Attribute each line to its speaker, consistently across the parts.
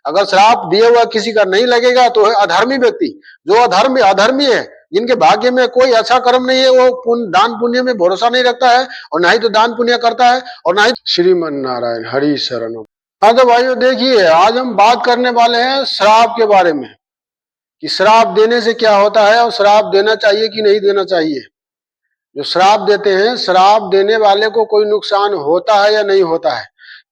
Speaker 1: अगर श्राप दिया हुआ किसी का नहीं लगेगा तो है अधर्मी व्यक्ति। जो अधर्मी है, जिनके भाग्य में कोई अच्छा कर्म नहीं है, वो दान पुण्य में भरोसा नहीं रखता है और ना ही तो दान पुण्य करता है और ना ही श्रीमन नारायण हरि शरणम। हाँ तो भाइयों देखिए, आज हम बात करने वाले हैं श्राप के बारे में कि श्राप देने से क्या होता है और श्राप देना चाहिए कि नहीं देना चाहिए। जो श्राप देते हैं, श्राप देने वाले को कोई नुकसान होता है या नहीं होता है,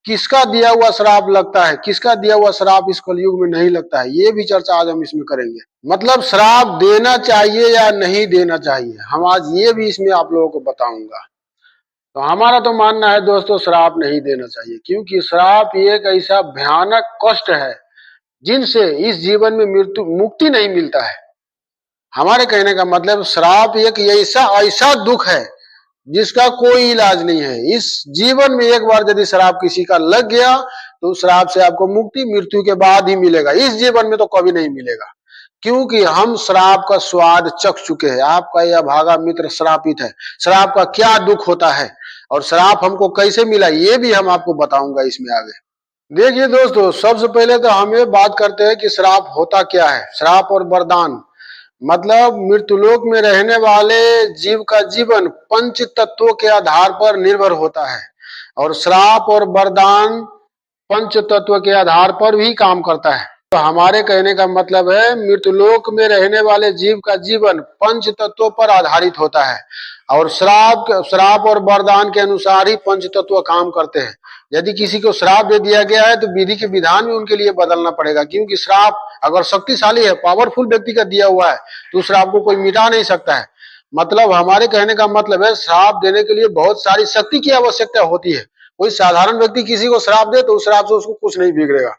Speaker 1: किसका दिया हुआ श्राप लगता है, किसका दिया हुआ श्राप इस कलयुग में नहीं लगता है, ये भी चर्चा आज हम इसमें करेंगे। मतलब श्राप देना चाहिए या नहीं देना चाहिए, हम आज ये भी इसमें आप लोगों को बताऊंगा। तो हमारा तो मानना है दोस्तों, श्राप नहीं देना चाहिए, क्योंकि श्राप एक ऐसा भयानक कष्ट है जिनसे इस जीवन में मुक्ति नहीं मिलता है। हमारे कहने का मतलब, श्राप एक ऐसा दुख है जिसका कोई इलाज नहीं है। इस जीवन में एक बार यदि श्राप किसी का लग गया तो श्राप से आपको मुक्ति मृत्यु के बाद ही मिलेगा, इस जीवन में तो कभी नहीं मिलेगा। क्योंकि हम श्राप का स्वाद चख चुके हैं। आपका यह भागा मित्र श्रापित है, श्राप का क्या दुख होता है और श्राप हमको कैसे मिला ये भी हम आपको बताऊंगा इसमें आगे। देखिए दोस्तों, सबसे पहले तो हम ये बात करते हैं कि श्राप होता क्या है। श्राप और वरदान मतलब मृत्युलोक में रहने वाले जीव का जीवन पंच तत्वों के आधार पर निर्भर होता है और श्राप और वरदान पंच तत्व के आधार पर भी काम करता है। तो हमारे कहने का मतलब है, मृत्युलोक में रहने वाले जीव का जीवन पंच तत्वों पर आधारित होता है और श्राप और वरदान के अनुसार ही पंच तत्व काम करते हैं। यदि किसी को श्राप दे दिया गया है तो विधि के विधान में उनके लिए बदलना पड़ेगा, क्योंकि श्राप अगर शक्तिशाली है, पावरफुल व्यक्ति का दिया हुआ है, तो श्राप को कोई मिटा नहीं सकता है। मतलब हमारे कहने का मतलब है, श्राप देने के लिए बहुत सारी शक्ति की आवश्यकता होती है। कोई साधारण व्यक्ति किसी को श्राप दे तो उस श्राप से उसको कुछ नहीं बिगड़ेगा।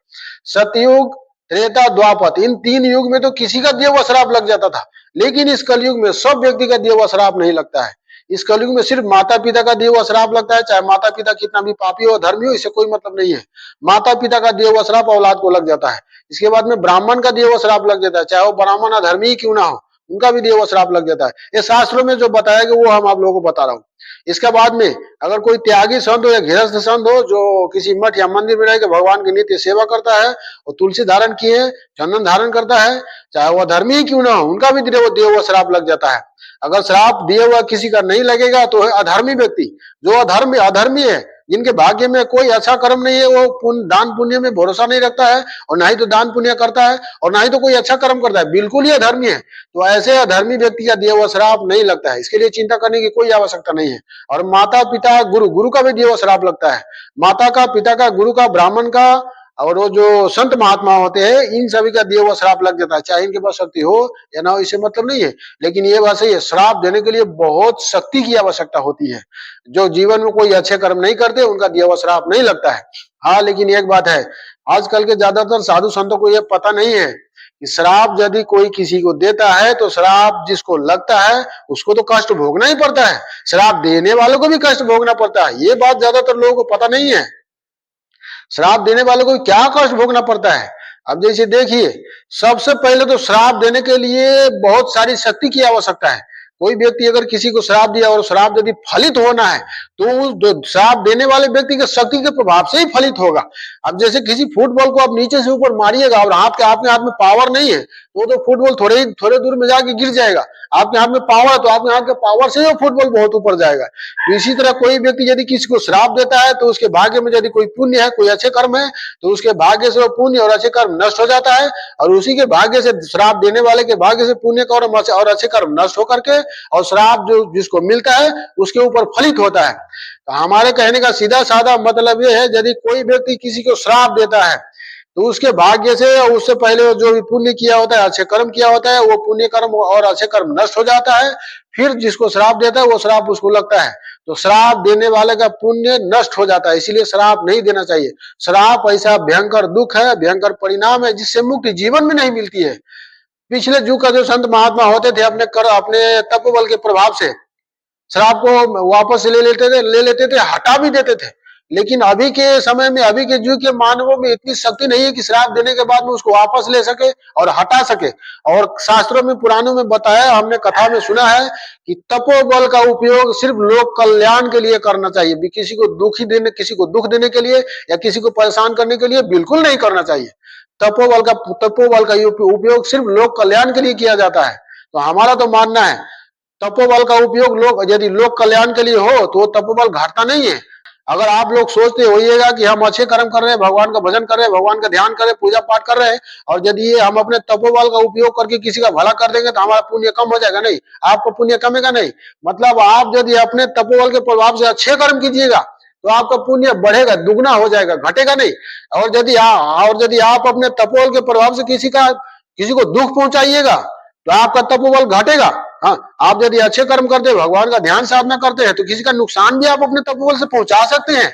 Speaker 1: सतयुग, त्रेता, द्वापर, इन 3 युग में तो किसी का दिया हुआ श्राप लग जाता था, लेकिन इस कलयुग में सब व्यक्ति का दिया हुआ श्राप नहीं लगता है। इस कलयुग में सिर्फ माता पिता का दिया हुआ श्राप लगता है, चाहे माता पिता कितना भी पापी हो, धर्मी हो, इससे कोई मतलब नहीं है। माता पिता का दिया हुआ श्राप औलाद को लग जाता है। इसके बाद में ब्राह्मण का दिया हुआ श्राप लग जाता है, चाहे वो ब्राह्मण अधर्मी ही क्यों ना हो, उनका भी दिया हुआ श्राप लग जाता है। ये शास्त्रों में जो बताया गया वो हम आप लोगों को बता रहा हूँ। इसके बाद में अगर कोई त्यागी संत हो या गृहस्थ संत हो जो किसी मठ या मंदिर में रहकर भगवान की नित्य सेवा करता है और तुलसी धारण किए, चंदन धारण करता है, चाहे वह धर्मी ही क्यों ना हो, उनका भी दिया हुआ श्राप लग जाता है। अगर श्राप दिया हुआ किसी का नहीं लगेगा तो है अधर्मी व्यक्ति। जो अधर्मी है, जिनके भाग्य में कोई अच्छा कर्म नहीं है, वो दान पुण्य में भरोसा नहीं रखता है और ना ही तो दान पुण्य करता है और ना ही तो कोई अच्छा कर्म करता है, बिल्कुल ही अधर्मी है, तो ऐसे अधर्मी व्यक्ति का दिया हुआ श्राप नहीं लगता है। इसके लिए चिंता करने की कोई आवश्यकता नहीं है। और माता पिता गुरु का भी दिया हुआ श्राप लगता है। माता का, पिता का, गुरु का, ब्राह्मण का और वो जो संत महात्मा होते हैं, इन सभी का दिया हुआ श्राप लग जाता है, चाहे इनके पास शक्ति हो या ना हो, इससे मतलब नहीं है। लेकिन ये बात सही है, श्राप देने के लिए बहुत शक्ति की आवश्यकता होती है। जो जीवन में कोई अच्छे कर्म नहीं करते उनका दिया हुआ श्राप नहीं लगता है। हाँ, लेकिन एक बात है, आजकल के ज्यादातर साधु संतों को यह पता नहीं है कि श्राप यदि कोई किसी को देता है तो श्राप जिसको लगता है उसको तो कष्ट भोगना ही पड़ता है, श्राप देने वालों को भी कष्ट भोगना पड़ता है। ये बात ज्यादातर लोगों को पता नहीं है, श्राप देने वालों को क्या कष्ट भोगना पड़ता है। अब जैसे देखिए, सबसे पहले तो श्राप देने के लिए बहुत सारी शक्ति की आवश्यकता है। कोई व्यक्ति अगर किसी को श्राप दिया और श्राप यदि फलित होना है तो उस श्राप देने वाले व्यक्ति के शक्ति के प्रभाव से ही फलित होगा। अब जैसे किसी फुटबॉल को आप नीचे से ऊपर मारिएगा और आपके हाथ में पावर नहीं है तो फुटबॉल थोड़े दूर में जाके गिर जाएगा। आपके हाथ में पावर है तो आपके हाथ के पावर से वो फुटबॉल बहुत ऊपर जाएगा। इसी तरह कोई व्यक्ति यदि किसी को श्राप देता है तो उसके भाग्य में यदि कोई पुण्य है, कोई अच्छे कर्म है, तो उसके भाग्य से वो पुण्य और अच्छे कर्म नष्ट हो जाता है और उसी के भाग्य से, श्राप देने वाले के भाग्य से पुण्य कर्म और अच्छे कर्म नष्ट होकर के और श्राप जो जिसको मिलता है उसके ऊपर फलित होता है। तो हमारे कहने का सीधा साधा मतलब ये है, यदि कोई व्यक्ति किसी को श्राप देता है तो उसके भाग्य से, उससे पहले जो भी पुण्य किया होता है, अच्छे कर्म किया होता है, वो पुण्य कर्म और अच्छे कर्म नष्ट हो जाता है। फिर जिसको श्राप देता है वो श्राप उसको लगता है, तो श्राप देने वाले का पुण्य नष्ट हो जाता है। इसीलिए श्राप नहीं देना चाहिए। श्राप ऐसा भयंकर दुख है, भयंकर परिणाम है जिससे मुक्ति जीवन में नहीं मिलती है। पिछले युग का जो संत महात्मा होते थे, अपने तपोबल के प्रभाव से श्राप को वापस ले लेते थे, हटा भी देते थे। लेकिन अभी के समय में, अभी के युग के मानवों में इतनी शक्ति नहीं है कि श्राप देने के बाद में उसको वापस ले सके और हटा सके। और शास्त्रों में, पुराणों में बताया, हमने कथा में सुना है कि तपोबल का उपयोग सिर्फ लोक कल्याण के लिए करना चाहिए। किसी को दुख देने के लिए या किसी को परेशान करने के लिए बिल्कुल नहीं करना चाहिए। तपोबल का उपयोग सिर्फ लोक कल्याण के लिए किया जाता है। तो हमारा तो मानना है तपोबल का उपयोग यदि लोक कल्याण के लिए हो तो तपोबल घटता नहीं है। अगर आप लोग सोचते होइएगा कि हम अच्छे कर्म कर रहे हैं, भगवान का भजन कर रहे हैं, भगवान का ध्यान कर रहे हैं, पूजा पाठ कर रहे हैं, और यदि ये हम अपने तपोबल का उपयोग करके किसी का भला कर देंगे तो हमारा पुण्य कम हो जाएगा, नहीं, आपका पुण्य कमेगा नहीं। मतलब आप यदि अपने तपोबल के प्रभाव से अच्छे कर्म कीजिएगा तो आपका पुण्य बढ़ेगा, दुगना हो जाएगा, घटेगा नहीं। और यदि आप अपने तपोबल के प्रभाव से किसी को दुख पहुंचाइएगा तो आपका तपोबल घटेगा। हाँ, आप यदि अच्छे कर्म करते हैं, भगवान का ध्यान साधना करते हैं, तो किसी का नुकसान भी आप अपने तपोबल से पहुंचा सकते हैं।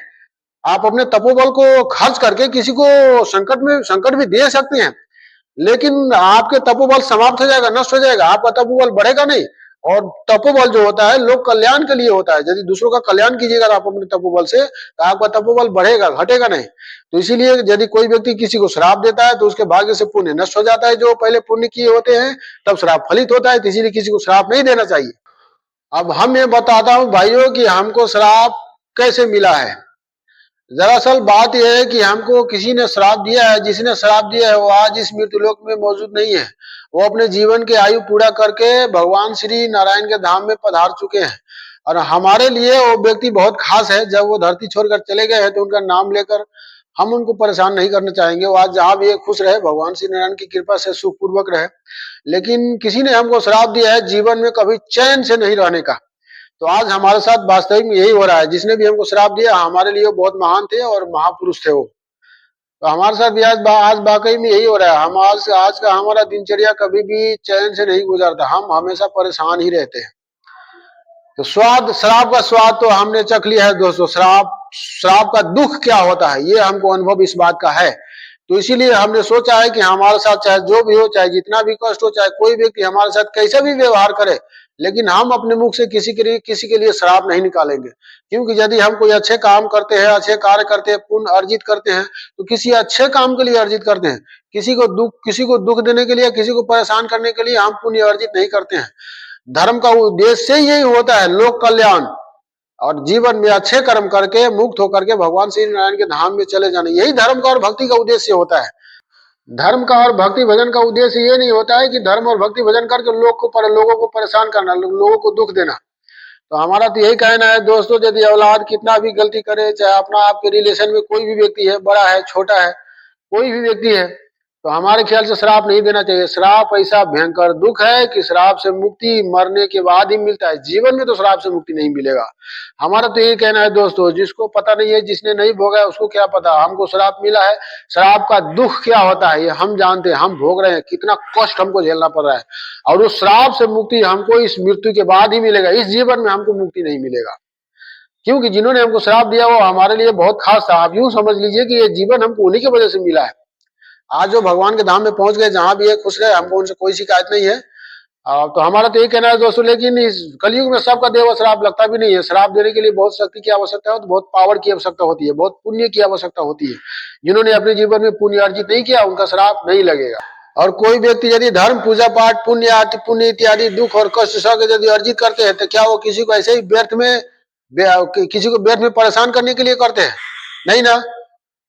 Speaker 1: आप अपने तपोबल को खर्च करके किसी को संकट भी दे सकते हैं, लेकिन आपके तपोबल समाप्त हो जाएगा, नष्ट हो जाएगा, आपका तपोबल बढ़ेगा नहीं। और तपोबल जो होता है लोक कल्याण के लिए होता है। यदि दूसरों का कल्याण कीजिएगा आप अपने तपोबल से तो आपका तपोबल बढ़ेगा, घटेगा नहीं। तो इसीलिए यदि कोई व्यक्ति किसी को श्राप देता है तो उसके भाग्य से पुण्य नष्ट हो जाता है, जो पहले पुण्य किए होते हैं, तब श्राप फलित होता है। तो इसीलिए किसी को श्राप नहीं देना चाहिए। अब हम ये बताता हूं भाइयों कि हमको श्राप कैसे मिला है। दरअसल बात यह है कि हमको किसी ने श्राप दिया है। जिसने श्राप दिया है वो आज इस मृत्युलोक में मौजूद नहीं है। वो अपने जीवन के आयु पूरा करके भगवान श्री नारायण के धाम में पधार चुके हैं, और हमारे लिए वो व्यक्ति बहुत खास है। जब वो धरती छोड़कर चले गए हैं तो उनका नाम लेकर हम उनको परेशान नहीं करना चाहेंगे। वो आज जहां भी खुश रहे, भगवान श्री नारायण की कृपा से सुखपूर्वक रहे। लेकिन किसी ने हमको श्राप दिया है जीवन में कभी चैन से नहीं रहने का। तो आज हमारे साथ वास्तविक में यही हो रहा है। जिसने भी हमको श्राप दिया हमारे लिए बहुत महान थे और महापुरुष थे वो। तो हमारे साथ भी आज वाकई में यही हो रहा है। हम आज का हमारा दिनचर्या कभी भी चैन से नहीं गुजरता, हम हमेशा परेशान ही रहते हैं। तो श्राप का स्वाद तो हमने चख लिया है दोस्तों। श्राप का दुख क्या होता है ये हमको अनुभव इस बात का है। तो इसीलिए हमने सोचा है कि हमारे साथ चाहे जो भी हो, चाहे जितना भी कष्ट हो, चाहे कोई व्यक्ति हमारे साथ कैसा भी व्यवहार करे, लेकिन हम अपने मुख से किसी के लिए श्राप नहीं निकालेंगे। क्योंकि यदि हम कोई अच्छे काम करते हैं, अच्छे कार्य करते हैं, पुण्य अर्जित करते हैं, तो किसी अच्छे काम के लिए अर्जित करते हैं। किसी को दुख देने के लिए, किसी को परेशान करने के लिए हम पुण्य अर्जित नहीं करते हैं। धर्म का उद्देश्य यही होता है, लोक कल्याण, और जीवन में अच्छे कर्म करके मुक्त होकर के भगवान श्री नारायण के धाम में चले जाना। यही धर्म का और भक्ति का उद्देश्य होता है। धर्म का और भक्ति भजन का उद्देश्य ये नहीं होता है कि धर्म और भक्ति भजन करके लोगों को परेशान करना, लोगों को दुख देना। तो हमारा तो यही कहना है दोस्तों, यदि औलाद कितना भी गलती करे, चाहे अपना आपके रिलेशन में कोई भी व्यक्ति है, बड़ा है छोटा है, कोई भी व्यक्ति है, तो हमारे ख्याल से श्राप नहीं देना चाहिए। श्राप ऐसा भयंकर दुख है कि श्राप से मुक्ति मरने के बाद ही मिलता है, जीवन में तो श्राप से मुक्ति नहीं मिलेगा। हमारा तो यही कहना है दोस्तों, जिसको पता नहीं है, जिसने नहीं भोगा है, उसको क्या पता। हमको श्राप मिला है, श्राप का दुख क्या होता है ये हम जानते हैं, हम भोग रहे हैं, कितना कष्ट हमको झेलना पड़ रहा है। और उस श्राप से मुक्ति हमको इस मृत्यु के बाद ही मिलेगा, इस जीवन में हमको मुक्ति नहीं मिलेगा। क्योंकि जिन्होंने हमको श्राप दिया वो हमारे लिए बहुत खास था। आप यूं समझ लीजिए कि ये जीवन हमको उन्हीं की वजह से मिला है। आज जो भगवान के धाम में पहुंच गए, जहां भी है खुश रहे, हमको उनसे कोई शिकायत नहीं है। तो हमारा तो यही कहना है दोस्तों। लेकिन इस कलयुग में सबका देव श्राप लगता भी नहीं है। श्राप देने के लिए बहुत शक्ति की आवश्यकता है, बहुत पावर की आवश्यकता होती है, बहुत पुण्य की आवश्यकता होती है। जिन्होंने अपने जीवन में पुण्य अर्जित नहीं किया उनका श्राप नहीं लगेगा। और कोई व्यक्ति यदि धर्म, पूजा पाठ, पुण्य इत्यादि दुख और कष्ट सह यदि अर्जित करते हैं तो क्या वो किसी को ऐसे ही किसी को व्यर्थ में परेशान करने के लिए करते हैं? नहीं ना।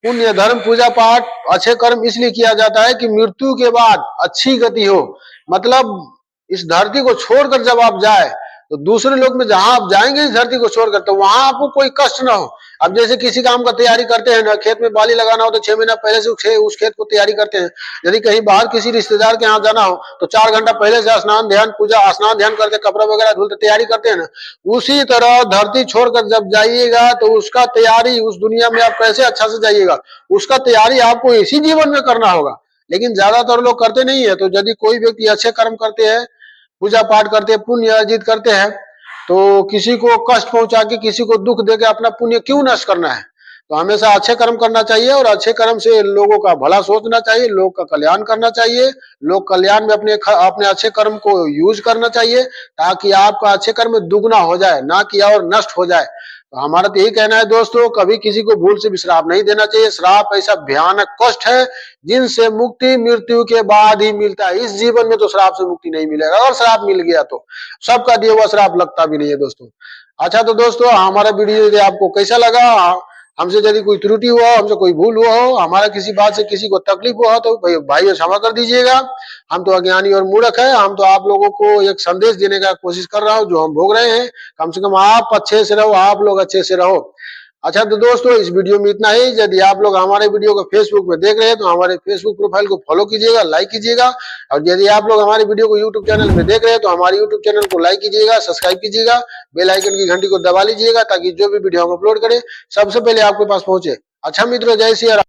Speaker 1: पुण्य, धर्म, पूजा पाठ, अच्छे कर्म इसलिए किया जाता है कि मृत्यु के बाद अच्छी गति हो। मतलब इस धरती को छोड़कर जब आप जाए तो दूसरे लोग में जहां आप जाएंगे इस धरती को छोड़कर, तो वहां आपको कोई कष्ट ना हो। अब जैसे किसी काम का तैयारी करते हैं ना, खेत में बाली लगाना हो तो 6 महीना पहले से उस खेत को तैयारी करते हैं। यदि कहीं बाहर किसी रिश्तेदार के यहाँ जाना हो तो 4 घंटा पहले से स्नान ध्यान करके कपड़ा वगैरह धुलते तैयारी करते हैं ना। उसी तरह धरती छोड़कर जब जाइएगा तो उसका तैयारी, उस दुनिया में आप कैसे अच्छा से जाइएगा, उसका तैयारी आपको इसी जीवन में करना होगा। लेकिन ज्यादातर लोग करते नहीं है। तो यदि कोई व्यक्ति अच्छे कर्म करते हैं, पूजा पाठ करते हैं, पुण्य अर्जित करते हैं, तो किसी को कष्ट पहुंचा के, किसी को दुख देके अपना पुण्य क्यों नष्ट करना है। तो हमेशा अच्छे कर्म करना चाहिए और अच्छे कर्म से लोगों का भला सोचना चाहिए, लोग का कल्याण करना चाहिए। लोग कल्याण में अपने अच्छे कर्म को यूज करना चाहिए ताकि आपका अच्छे कर्म दुगना हो जाए, ना कि और नष्ट हो जाए। तो हमारा तो यही कहना है दोस्तों, कभी किसी को भूल से भी श्राप नहीं देना चाहिए। श्राप ऐसा भयानक कष्ट है जिनसे मुक्ति मृत्यु के बाद ही मिलता है। इस जीवन में तो श्राप से मुक्ति नहीं मिलेगा, और श्राप मिल गया तो सबका दिया हुआ श्राप लगता भी नहीं है दोस्तों। अच्छा तो दोस्तों, हमारा वीडियो यदि आपको कैसा लगा हमसे यदि कोई त्रुटि हुआ हो, हमसे कोई भूल हुआ हो, हमारा किसी बात से किसी को तकलीफ हुआ हो तो भाइयों क्षमा कर दीजिएगा। हम तो अज्ञानी और मूर्ख है। हम तो आप लोगों को एक संदेश देने का कोशिश कर रहा हूँ जो हम भोग रहे हैं। कम से कम आप अच्छे से रहो, आप लोग अच्छे से रहो। अच्छा तो दोस्तों इस वीडियो में इतना ही। यदि आप लोग हमारे वीडियो को फेसबुक में देख रहे हैं तो हमारे फेसबुक प्रोफाइल को फॉलो कीजिएगा, लाइक कीजिएगा। और यदि आप लोग हमारे वीडियो को यूट्यूब चैनल में देख रहे हैं तो हमारे यूट्यूब चैनल को लाइक कीजिएगा, सब्सक्राइब कीजिएगा, बेल आइकन की घंटी को दबा लीजिएगा ताकि जो भी वीडियो हम अपलोड करें सबसे पहले आपके पास पहुंचे। अच्छा मित्रों, जय श्री राम।